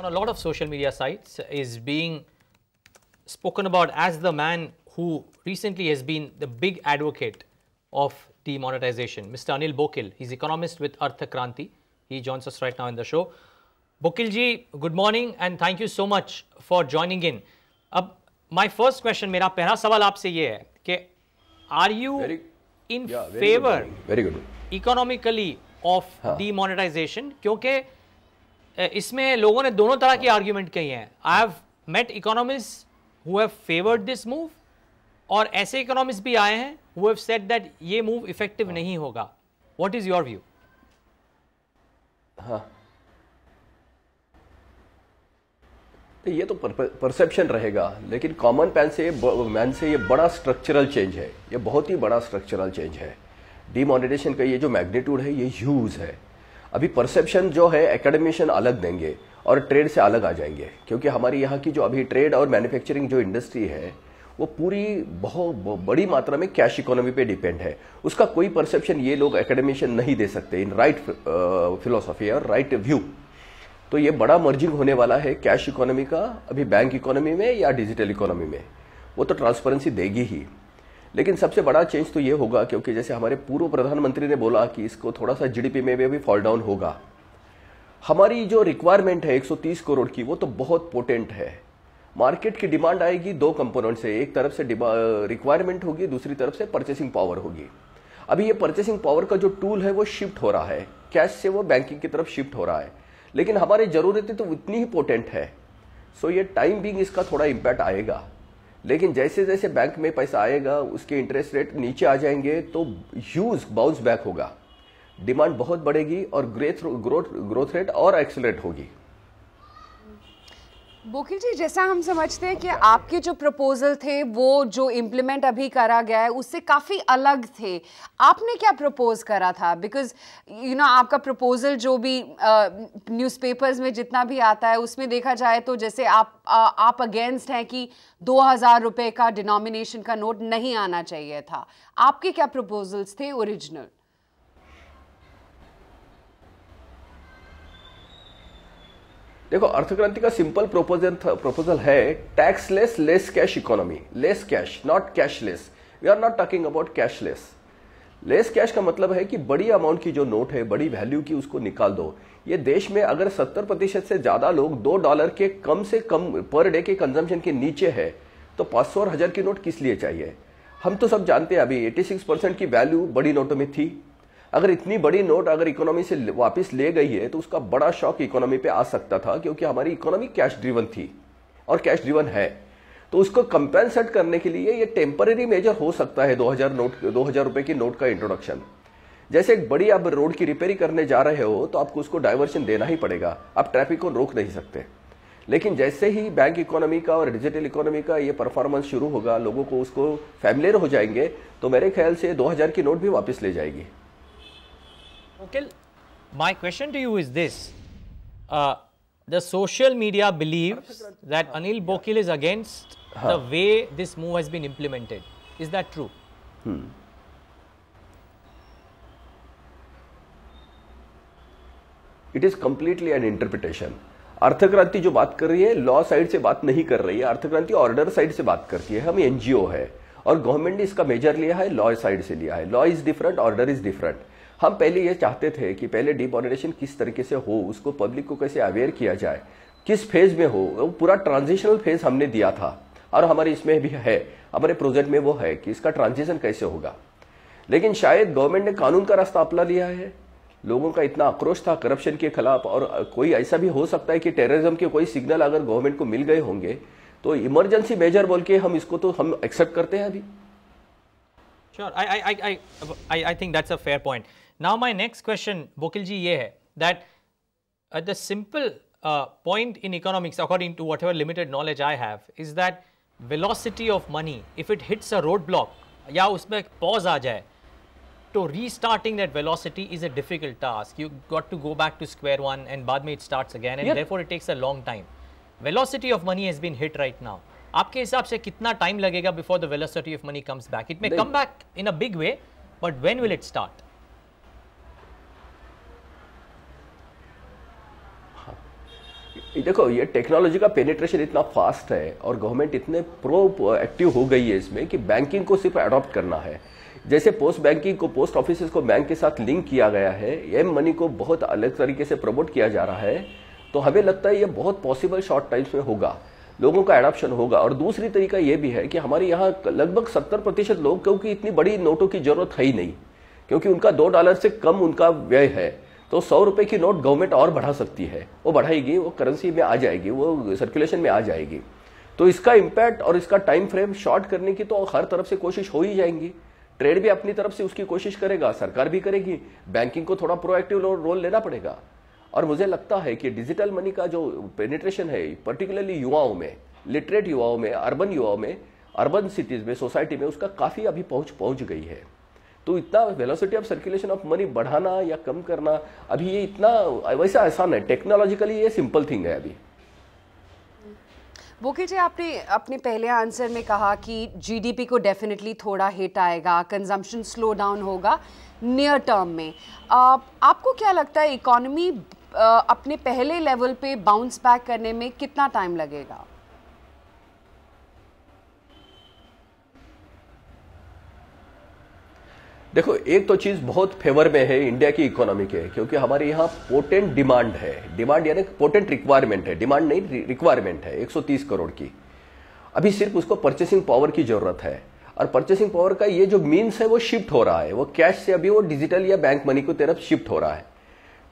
on a lot of social media sites is being spoken about as the man who recently has been the big advocate of demonetization, Mr. Anil Bokil. He's economist with Artha Kranti. He joins us right now in the show. Bokil ji, good morning and thank you so much for joining in. अब my first question, मेरा पहला सवाल आपसे ये है कि are you in favor economically of demonetization? क्योंकि इसमें लोगों ने दोनों तरह की आर्ग्यूमेंट कही हैं. I have met economists who have favored this move और ऐसे इकोनॉमिस्ट भी आए हैं who have said that ये मूव इफेक्टिव नहीं होगा. What is your view? हाँ, तो ये तो परसेप्शन रहेगा, लेकिन कॉमन मैन से ये बड़ा स्ट्रक्चरल चेंज है. ये बहुत ही बड़ा स्ट्रक्चरल चेंज है. डिमोनेटाइजेशन का ये जो मैग्नीट्यूड है ये ह्यूज है. अभी परसेप्शन जो है एकेडमिशियन अलग देंगे और ट्रेड से अलग आ जाएंगे, क्योंकि हमारी यहाँ की जो अभी ट्रेड और मैन्युफैक्चरिंग जो इंडस्ट्री है वो पूरी बहुत बड़ी मात्रा में कैश इकोनॉमी पे डिपेंड है. उसका कोई परसेप्शन ये लोग एकेडमिशियन नहीं दे सकते इन राइट फिलोसफी और राइट व्यू. तो ये बड़ा मर्जिंग होने वाला है कैश इकोनॉमी का अभी बैंक इकोनॉमी में या डिजिटल इकोनॉमी में. वो तो ट्रांसपेरेंसी देगी ही, लेकिन सबसे बड़ा चेंज तो ये होगा क्योंकि जैसे हमारे पूर्व प्रधानमंत्री ने बोला कि इसको थोड़ा सा जीडीपी में भी फॉल डाउन होगा. हमारी जो रिक्वायरमेंट है 130 करोड़ की वो तो बहुत पोटेंट है. मार्केट की डिमांड आएगी दो कंपोनेंट से, एक तरफ से रिक्वायरमेंट होगी, दूसरी तरफ से परचेसिंग पावर होगी. अभी ये परचेसिंग पावर का जो टूल है वो शिफ्ट हो रहा है, कैश से वो बैंकिंग की तरफ शिफ्ट हो रहा है, लेकिन हमारी जरूरतें तो उतनी ही पोटेंट है. सो ये टाइम बीइंग इसका थोड़ा इंपैक्ट आएगा, लेकिन जैसे जैसे बैंक में पैसा आएगा उसके इंटरेस्ट रेट नीचे आ जाएंगे तो ह्यूज बाउंस बैक होगा. डिमांड बहुत बढ़ेगी और ग्रोथ रेट और एक्सेलरेट होगी. बोकिल जी, जैसा हम समझते हैं कि आपके जो प्रपोजल थे वो जो इम्प्लीमेंट अभी करा गया है उससे काफ़ी अलग थे. आपने क्या प्रपोज करा था? बिकॉज आपका प्रपोजल जो भी न्यूज़पेपर्स में जितना भी आता है उसमें देखा जाए तो जैसे आप अगेंस्ट हैं कि 2000 रुपये का डिनोमिनेशन का नोट नहीं आना चाहिए था. आपके क्या प्रपोजल्स थे ओरिजिनल? देखो, अर्थक्रांति का सिंपल प्रोपोजल है taxless less cash economy. Less cash, not cashless. We are not talking about cashless. Less cash का मतलब है कि बड़ी अमाउंट की जो नोट है, बड़ी वैल्यू की, उसको निकाल दो. ये देश में अगर 70% से ज्यादा लोग $2 के कम से कम पर डे के कंजम्पशन के नीचे है तो 500 और 1000 की नोट किस लिए चाहिए? हम तो सब जानते हैं अभी 86% की वैल्यू बड़ी नोटों में थी. अगर इतनी बड़ी नोट अगर इकोनॉमी से वापस ले गई है तो उसका बड़ा शॉक इकोनॉमी पे आ सकता था, क्योंकि हमारी इकोनॉमी कैश ड्रिवन थी और कैश ड्रिवन है. तो उसको कंपेंसेट करने के लिए ये टेम्पररी मेजर हो सकता है 2000 रुपए की नोट का इंट्रोडक्शन. जैसे एक बड़ी आप रोड की रिपेयरिंग करने जा रहे हो तो आपको उसको डाइवर्शन देना ही पड़ेगा, आप ट्रैफिक को रोक नहीं सकते. लेकिन जैसे ही बैंक इकोनॉमी का और डिजिटल इकोनॉमी का ये परफॉर्मेंस शुरू होगा, लोगों को उसको फैमिलियर हो जाएंगे, तो मेरे ख्याल से 2000 की नोट भी वापस ले जाएगी. Okay, my question to you is this. The social media believes that Anil Bokil is against the way this move has been implemented. Is that true? It is completely an interpretation. अर्थक्रांति जो बात कर रही है law side से बात नहीं कर रही है. अर्थक्रांति ऑर्डर साइड से बात करती है. हम एनजीओ है और गवर्नमेंट ने इसका मेजर लिया है, लॉ साइड से लिया है. Law is different, order is different. हम पहले ये चाहते थे कि पहले डिमोनेटाइजेशन किस तरीके से हो, उसको पब्लिक को कैसे अवेयर किया जाए, किस फेज में हो. वो पूरा ट्रांजिशनल फेज हमने दिया था और हमारे इसमें भी है, हमारे प्रोजेक्ट में वो है कि इसका ट्रांजिशन कैसे होगा. लेकिन शायद गवर्नमेंट ने कानून का रास्ता अपना लिया है. लोगों का इतना आक्रोश था करप्शन के खिलाफ, और कोई ऐसा भी हो सकता है कि टेररिज्म के कोई सिग्नल अगर गवर्नमेंट को मिल गए होंगे तो इमरजेंसी मेजर बोल के हम इसको तो हम एक्सेप्ट करते हैं अभी. Sure, I think that's a fair point. Now my next question, Bokil ji, ये है that the simple point in economics, according to whatever limited knowledge I have, is that velocity of money, if it hits a roadblock या उसमें pause आ जाए, तो restarting that velocity is a difficult task. You got to go back to square one and बाद में it starts again, and therefore it takes a long time. Velocity of money has been hit right now. आपके हिसाब से कितना time लगेगा before the velocity of money comes back? It may come back in a big way, but when will it start? देखो, ये technology का penetration इतना fast है और गवर्नमेंट इतने प्रो एक्टिव हो गई है इसमें कि बैंकिंग को सिर्फ अडॉप्ट करना है। जैसे पोस्ट बैंकिंग को, पोस्ट ऑफिस को बैंक के साथ लिंक किया गया है, एम मनी को बहुत अलग तरीके से प्रमोट किया जा रहा है, तो हमें लगता है ये बहुत पॉसिबल शॉर्ट टाइम्स में होगा, लोगों का एडॉप्शन होगा। और दूसरी तरीका ये भी है कि हमारे यहाँ लगभग 70% लोग, क्योंकि इतनी बड़ी नोटों की जरूरत है ही नहीं, क्योंकि उनका $2 से कम उनका व्यय है, तो 100 रुपए की नोट गवर्नमेंट और बढ़ा सकती है, वो बढ़ाएगी, वो करेंसी में आ जाएगी, वो सर्कुलेशन में आ जाएगी। तो इसका इम्पैक्ट और इसका टाइम फ्रेम शॉर्ट करने की तो हर तरफ से कोशिश हो ही जाएंगी। ट्रेड भी अपनी तरफ से उसकी कोशिश करेगा, सरकार भी करेगी, बैंकिंग को थोड़ा प्रोएक्टिव रोल लेना पड़ेगा। और मुझे लगता है कि डिजिटल मनी का जो पेनिट्रेशन है, पर्टिकुलरली युवाओं में, लिटरेट युवाओं में, अर्बन युवाओं में, अर्बन सिटीज में, सोसाइटी में, उसका काफी अभी पहुंच गई है। तो इतना velocity of circulation of money बढ़ाना या कम करना अभी ये इतना वैसा आसान है, टेक्नोलॉजिकली ये सिंपल थिंग है अभी। बोकिल जी, आपने अपने पहले आंसर में कहा कि जीडीपी को डेफिनेटली थोड़ा हिट आएगा, कंजम्पशन स्लो डाउन होगा नियर टर्म में। आपको क्या लगता है इकोनॉमी अपने पहले लेवल पे बाउंस बैक करने में कितना टाइम लगेगा? देखो, एक तो चीज बहुत फेवर में है इंडिया की इकोनॉमी के, क्योंकि हमारे यहाँ पोटेंट डिमांड है, डिमांड यानी पोटेंट रिक्वायरमेंट है, डिमांड नहीं रिक्वायरमेंट है 130 करोड़ की। अभी सिर्फ उसको परचेसिंग पावर की जरूरत है, और परचेसिंग पावर का ये जो मीन्स है वो शिफ्ट हो रहा है, वो कैश से अभी वो डिजिटल या बैंक मनी की तरफ शिफ्ट हो रहा है।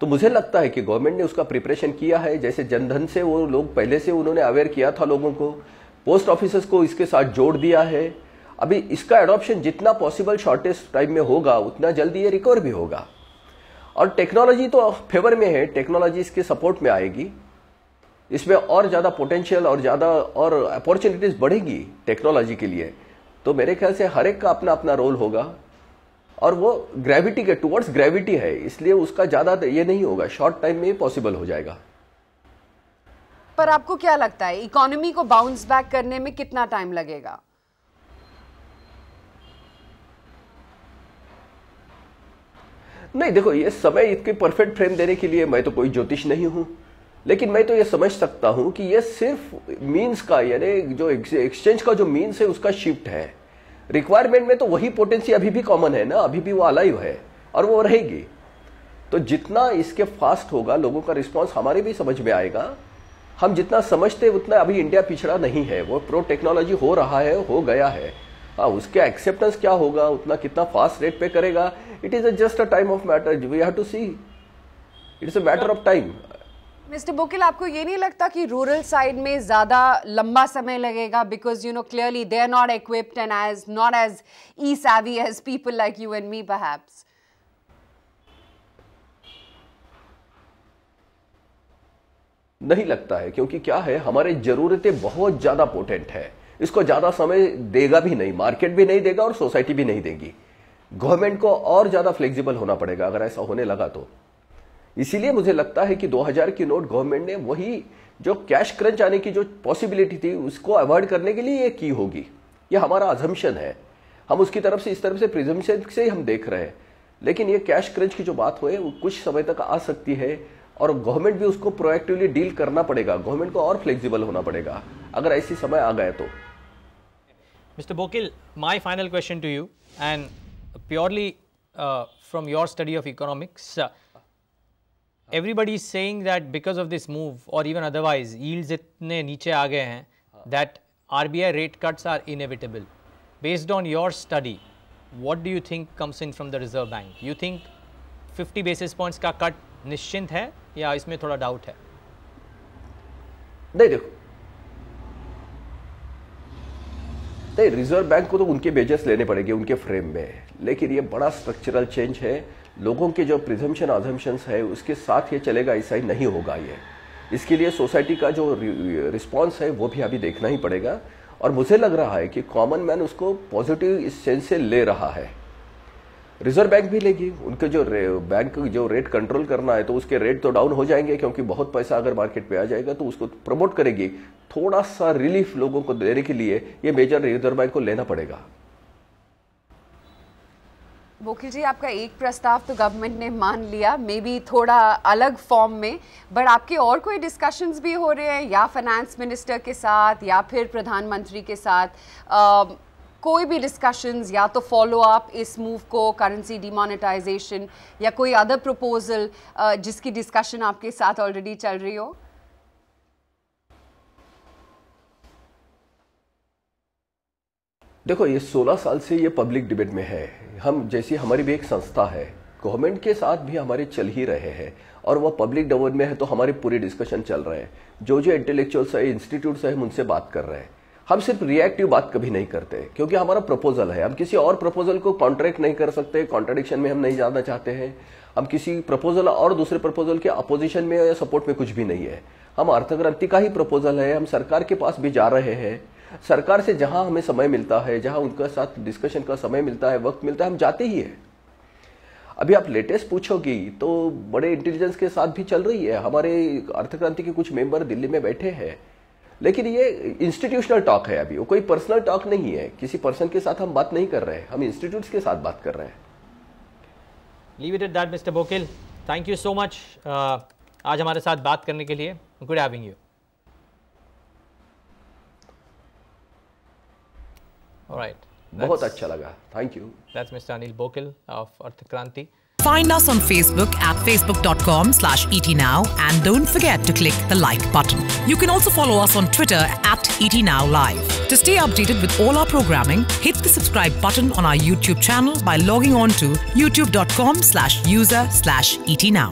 तो मुझे लगता है कि गवर्नमेंट ने उसका प्रिपरेशन किया है। जैसे जनधन से वो लोग पहले से उन्होंने अवेयर किया था लोगों को, पोस्ट ऑफिस को इसके साथ जोड़ दिया है। अभी इसका एडॉप्शन जितना पॉसिबल शॉर्टेस्ट टाइम में होगा उतना जल्दी ये रिकवर भी होगा। और टेक्नोलॉजी तो फेवर में है, टेक्नोलॉजी इसके सपोर्ट में आएगी, इसमें और ज्यादा पोटेंशियल और ज्यादा और अपॉर्चुनिटीज बढ़ेगी टेक्नोलॉजी के लिए। तो मेरे ख्याल से हर एक का अपना अपना रोल होगा, और वो ग्रेविटी के टुवर्ड्स ग्रेविटी है, इसलिए उसका ज्यादा ये नहीं होगा, शॉर्ट टाइम में पॉसिबल हो जाएगा। पर आपको क्या लगता है इकोनॉमी को बाउंस बैक करने में कितना टाइम लगेगा? नहीं, देखो, ये समय इसके परफेक्ट फ्रेम देने के लिए मैं तो कोई ज्योतिष नहीं हूं, लेकिन मैं तो ये समझ सकता हूं कि ये सिर्फ मीन्स का, यानी जो एक्सचेंज का जो मीन्स है उसका शिफ्ट है। रिक्वायरमेंट में तो वही पोटेंसी अभी भी कॉमन है ना, अभी भी वो अलाइव है और वो रहेगी। तो जितना इसके फास्ट होगा, लोगों का रिस्पॉन्स हमारे भी समझ में आएगा। हम जितना समझते उतना अभी इंडिया पिछड़ा नहीं है, वो प्रो टेक्नोलॉजी हो रहा है, हो गया है। हाँ, उसके एक्सेप्टेंस क्या होगा, उतना कितना फास्ट रेट पे करेगा, it is just a time of matter, we have to see, it is a matter of time. Mister Bokil, आपको ये नहीं लगता कि रूरल साइड में ज्यादा लंबा समय लगेगा, because you know clearly they are not equipped and as not as e savvy as people like you and me perhaps? नहीं लगता है, क्योंकि क्या है, हमारे जरूरतें बहुत ज्यादा पोटेंट है, इसको ज्यादा समय देगा भी नहीं, मार्केट भी नहीं देगा और सोसाइटी भी नहीं देगी। गवर्नमेंट को और ज्यादा फ्लेक्सिबल होना पड़ेगा अगर ऐसा होने लगा तो। इसीलिए मुझे लगता है कि 2000 की नोट गवर्नमेंट ने वही जो कैश क्रंच आने की जो पॉसिबिलिटी थी उसको अवॉइड करने के लिए ये की होगी। ये हमारा अजम्पशन है, हम उसकी तरफ से इस तरफ से प्रिजम्पशन से हम देख रहे हैं। लेकिन ये कैश क्रंच की जो बात हुई वो कुछ समय तक आ सकती है, और गवर्नमेंट भी उसको प्रोएक्टिवली डील करना पड़ेगा, गवर्नमेंट को और फ्लेक्सिबल होना पड़ेगा अगर ऐसी समय आ गए तो। Mr. Bokil, my final question to you, and purely from your study of economics, everybody is saying that because of this move or even otherwise, yields itne niche aa gaye hain that RBI rate cuts are inevitable. Based on your study, what do you think comes in from the Reserve Bank? You think 50 basis points का cut निश्चिंत है या इसमें थोड़ा doubt है? नहीं, देखो, नहीं, रिजर्व बैंक को तो उनके बेजस लेने पड़ेंगे उनके फ्रेम में, लेकिन ये बड़ा स्ट्रक्चरल चेंज है। लोगों के जो प्रिजम्पशन अजम्पशंस है उसके साथ ये चलेगा, ऐसा ही नहीं होगा ये। इसके लिए सोसाइटी का जो रिस्पॉन्स है वो भी अभी देखना ही पड़ेगा, और मुझे लग रहा है कि कॉमन मैन उसको पॉजिटिव इस सेंस से ले रहा है। रिजर्व बैंक भी लेगी, उनके जो बैंक जो रेट कंट्रोल करना है तो उसके रेट तो डाउन हो जाएंगे, क्योंकि बहुत पैसा अगर मार्केट पे आ जाएगा तो उसको प्रमोट करेगी। थोड़ा सा रिलीफ लोगों को देने के लिए ये मेजर रिजर्व बैंक को लेना पड़ेगा। बोकिल जी, आपका एक प्रस्ताव तो गवर्नमेंट ने मान लिया, मे बी थोड़ा अलग फॉर्म में, बट आपके और कोई डिस्कशंस भी हो रहे हैं या फाइनेंस मिनिस्टर के साथ या फिर प्रधानमंत्री के साथ? कोई भी डिस्कशंस या तो फॉलो अप इस मूव को, करेंसी डिमोनेटाइजेशन, या कोई अदर प्रपोजल जिसकी डिस्कशन आपके साथ ऑलरेडी चल रही हो? देखो, ये 16 साल से ये पब्लिक डिबेट में है। हम जैसी हमारी भी एक संस्था है, गवर्नमेंट के साथ भी हमारे चल ही रहे हैं और वो पब्लिक डिबेट में है तो हमारे पूरे डिस्कशन चल रहे हैं। जो जो इंटेलेक्चुअल्स है, इंस्टीट्यूट्स है, हम उनसे बात कर रहे हैं। हम सिर्फ रिएक्टिव बात कभी नहीं करते क्योंकि हमारा प्रपोजल है। हम किसी और प्रपोजल को कॉन्ट्रैक्ट नहीं कर सकते, कॉन्ट्रडिक्शन में हम नहीं जाना चाहते हैं। हम किसी प्रपोजल और दूसरे प्रपोजल के अपोजिशन में या सपोर्ट में कुछ भी नहीं है। हम अर्थक्रांति का ही प्रपोजल है। हम सरकार के पास भी जा रहे हैं, सरकार से जहां हमें समय मिलता है, जहां उनके साथ डिस्कशन का समय मिलता है, वक्त मिलता है, हम जाते ही हैं। अभी आप लेटेस्ट पूछोगी तो बड़े इंटेलिजेंस के साथ भी चल रही है। हमारे अर्थक्रांति के कुछ मेंबर दिल्ली में बैठे हैं, लेकिन ये इंस्टीट्यूशनल टॉक है। अभी वो कोई पर्सनल टॉक नहीं है। किसी पर्सन के साथ हम बात नहीं कर रहे हैं, हम इंस्टीट्यूट्स के साथ बात कर रहे हैं। Leave it at that, Mr. Bokil. Thank you so much. आज हमारे साथ बात करने के लिए। Good having you. All right. बहुत अच्छा लगा. Thank you. That's Mr. Anil Bokil of Arthakranti. Find us on Facebook at facebook.com/etnow and don't forget to click the like button. You can also follow us on Twitter at etnowlive. To stay updated with all our programming, hit the subscribe button on our YouTube channel by logging on to youtube.com/user/etnow.